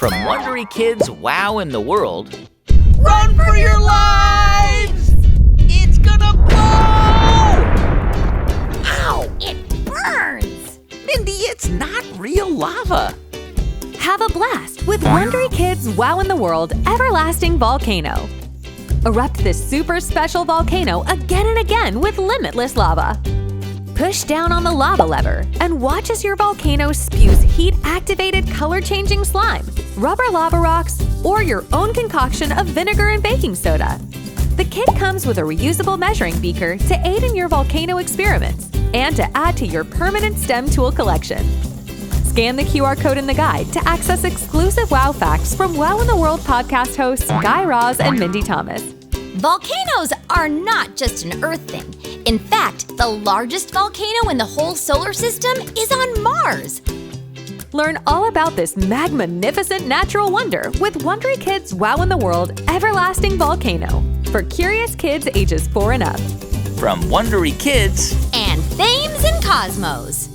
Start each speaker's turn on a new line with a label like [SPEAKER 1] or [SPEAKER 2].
[SPEAKER 1] From Wondery Kids Wow in the World.
[SPEAKER 2] Run for your lives! It's gonna blow!
[SPEAKER 3] Ow, it burns!
[SPEAKER 1] Mindy, it's not real lava.
[SPEAKER 4] Have a blast with Wondery Kids Wow in the World Everlasting Volcano. Erupt this super special volcano again and again with limitless lava. Push down on the lava lever and watch as your volcano spews heat-activated color-changing slime, rubber lava rocks, or your own concoction of vinegar and baking soda. The kit comes with a reusable measuring beaker to aid in your volcano experiments and to add to your permanent STEM tool collection. Scan the QR code in the guide to access exclusive wow facts from Wow in the World podcast hosts Guy Raz and Mindy Thomas.
[SPEAKER 3] Volcanoes are not just an Earth thing. In fact, the largest volcano in the whole solar system is on Mars.
[SPEAKER 4] Learn all about this magnificent natural wonder with Wondery Kids Wow in the World Everlasting Volcano for curious kids ages 4 and up.
[SPEAKER 1] From Wondery Kids
[SPEAKER 3] And Thames and Cosmos.